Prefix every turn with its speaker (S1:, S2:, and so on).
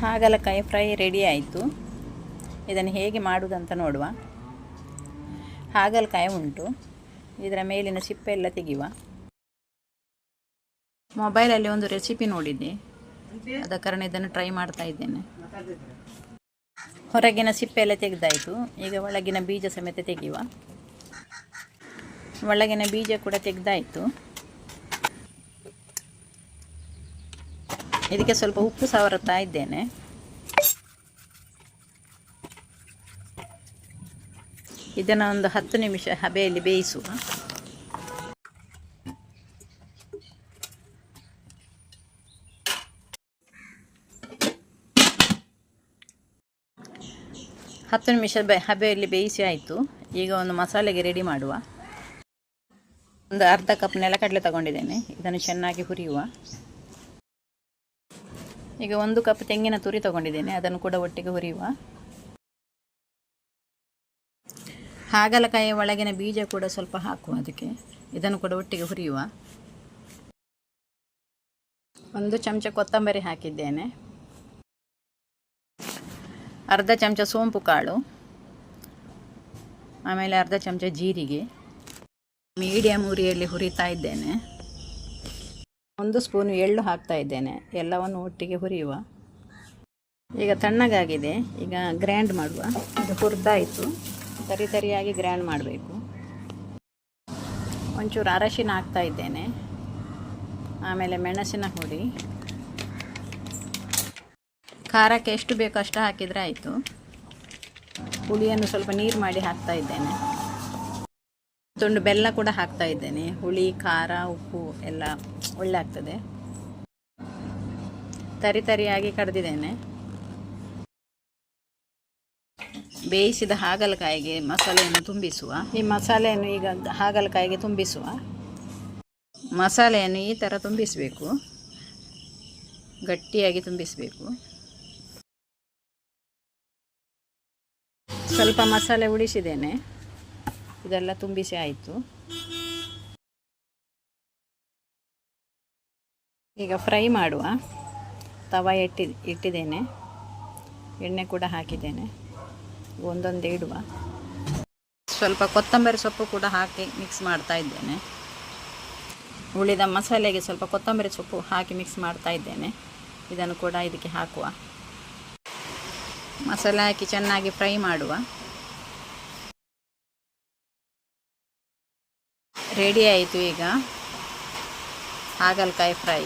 S1: ಹಾಗಲಕಾಯಿ fry ready ಆಯಿತು. ಇದನ್ನು ಹೇಗೆ ಮಾಡುವುದಂತ ನೋಡುವ. ಹಾಗಲಕಾಯಿ ಉಂಟು, ಇದರ ಮೇಲಿನ ಸಿಪ್ಪೆ ಎಲ್ಲ ತೆಗೆಯುವ. ಮೊಬೈಲಲ್ಲಿ ಒಂದು ರೆಸಿಪಿ ನೋಡಿದ್ದೆ, ಆದ ಕಾರಣ ಇದನ್ನು ಟ್ರೈ ಮಾಡ್ತಾ ಇದ್ದೇನೆ. ಹೊರಗಿನ ಸಿಪ್ಪೆ ಎಲ್ಲ ತೆಗೆದಾಯಿತು. ಈಗ ಒಳಗಿನ ಬೀಜ ಸಮೇತ ತೆಗೆಯುವ. ಒಳಗಿನ ಬೀಜ ಕೂಡ ತೆಗೆದಾಯಿತು. ಇದಕ್ಕೆ ಸ್ವಲ್ಪ ಉಪ್ಪು ಸವರುತ್ತಾ ಇದ್ದೇನೆ. ಇದನ್ನು ಒಂದು 10 ನಿಮಿಷ ಹಬೆಯಲ್ಲಿ ಬೇಯಿಸುವ. ಹತ್ತು ನಿಮಿಷ ಹಬೆಯಲ್ಲಿ ಬೇಯಿಸಿ ಆಯಿತು. ಈಗ ಒಂದು ಮಸಾಲೆಗೆ ರೆಡಿ ಮಾಡುವ. ಒಂದು ಅರ್ಧ ಕಪ್ ನೆಲಕಡಲೆ ತಗೊಂಡಿದ್ದೇನೆ. ಇದನ್ನು ಚೆನ್ನಾಗಿ ಹುರಿಯುವ. ಈಗ 1 ಕಪ್ ತೆಂಗಿನ ತುರಿ ತಗೊಂಡಿದ್ದೇನೆ, ಅದನ್ನು ಕೂಡ ಒಟ್ಟಿಗೆ ಹುರಿಯುವ. ಹಾಗಲಕಾಯಿಯ ಒಳಗಿನ ಬೀಜ ಕೂಡ ಸ್ವಲ್ಪ ಹಾಕುವ ಅದಕ್ಕೆ. ಇದನ್ನು ಕೂಡ ಒಟ್ಟಿಗೆ ಹುರಿಯುವ. 1 ಚಮಚ ಕೊತ್ತಂಬರಿ ಹಾಕಿದ್ದೇನೆ. ಅರ್ಧ ಚಮಚ ಸೋಂಪು ಕಾಳು, ಆಮೇಲೆ ಅರ್ಧ ಚಮಚ ಜೀರಿಗೆ. ಮೀಡಿಯಮ್ ಉರಿಯಲ್ಲಿ ಹುರಿತಾ ಇದ್ದೇನೆ. 1 ಸ್ಪೂನು ಎಳ್ಳು ಹಾಕ್ತಾ ಇದ್ದೇನೆ. ಎಲ್ಲವನ್ನು ಒಟ್ಟಿಗೆ ಹುರಿಯುವ. ಈಗ ತಣ್ಣಗಾಗಿದೆ. ಈಗ ಗ್ರ್ಯಾಂಡ್ ಮಾಡುವ. ಇದು ಹುರಿದಾಯಿತು. ತರಿಯಾಗಿ ಗ್ರ್ಯಾಂಡ್ ಮಾಡಬೇಕು. ಒಂಚೂರು ಅರಶಿನ ಹಾಕ್ತಾ ಇದ್ದೇನೆ. ಆಮೇಲೆ ಮೆಣಸಿನ ಹುಡಿ. ಖಾರಕ್ಕೆ ಎಷ್ಟು ಬೇಕೋ ಅಷ್ಟು ಹಾಕಿದರೆ ಆಯಿತು. ಹುಳಿಯನ್ನು ಸ್ವಲ್ಪ ನೀರು ಮಾಡಿ ಹಾಕ್ತಾ ಇದ್ದೇನೆ. ತುಂಡು ಬೆಲ್ಲ ಕೂಡ ಹಾಕ್ತಾ ಇದ್ದೇನೆ. ಹುಳಿ, ಖಾರ, ಉಪ್ಪು ಎಲ್ಲ ಒಳ್ಳೆ ಆಗ್ತದೆ. ತರಿಯಾಗಿ ಕರೆದಿದ್ದೇನೆ. ಬೇಯಿಸಿದ ಹಾಗಲಕಾಯಿಗೆ ಮಸಾಲೆಯನ್ನು ತುಂಬಿಸುವ. ಈ ಮಸಾಲೆಯನ್ನು ಈಗ ಹಾಗಲಕಾಯಿಗೆ ತುಂಬಿಸುವ. ಮಸಾಲೆಯನ್ನು ಈ ಥರ ತುಂಬಿಸಬೇಕು, ಗಟ್ಟಿಯಾಗಿ ತುಂಬಿಸಬೇಕು. ಸ್ವಲ್ಪ ಮಸಾಲೆ ಉಳಿಸಿದ್ದೇನೆ. ಇದೆಲ್ಲ ತುಂಬಿಸಿ ಆಯಿತು. ಈಗ ಫ್ರೈ ಮಾಡುವ. ತವ ಇಟ್ಟಿದ್ದೇನೆ. ಎಣ್ಣೆ ಕೂಡ ಹಾಕಿದ್ದೇನೆ. ಒಂದೊಂದೇ ಇಡುವ. ಸ್ವಲ್ಪ ಕೊತ್ತಂಬರಿ ಸೊಪ್ಪು ಕೂಡ ಹಾಕಿ ಮಿಕ್ಸ್ ಮಾಡ್ತಾ ಇದ್ದೇನೆ. ಉಳಿದ ಮಸಾಲೆಗೆ ಸ್ವಲ್ಪ ಕೊತ್ತಂಬರಿ ಸೊಪ್ಪು ಹಾಕಿ ಮಿಕ್ಸ್ ಮಾಡ್ತಾ ಇದ್ದೇನೆ. ಇದನ್ನು ಕೂಡ ಇದಕ್ಕೆ ಹಾಕುವ. ಮಸಾಲೆ ಹಾಕಿ ಚೆನ್ನಾಗಿ ಫ್ರೈ ಮಾಡುವ. ರೆಡಿ ಆಯಿತು ಈಗ ಹಾಗಲಕಾಯಿ ಫ್ರೈ.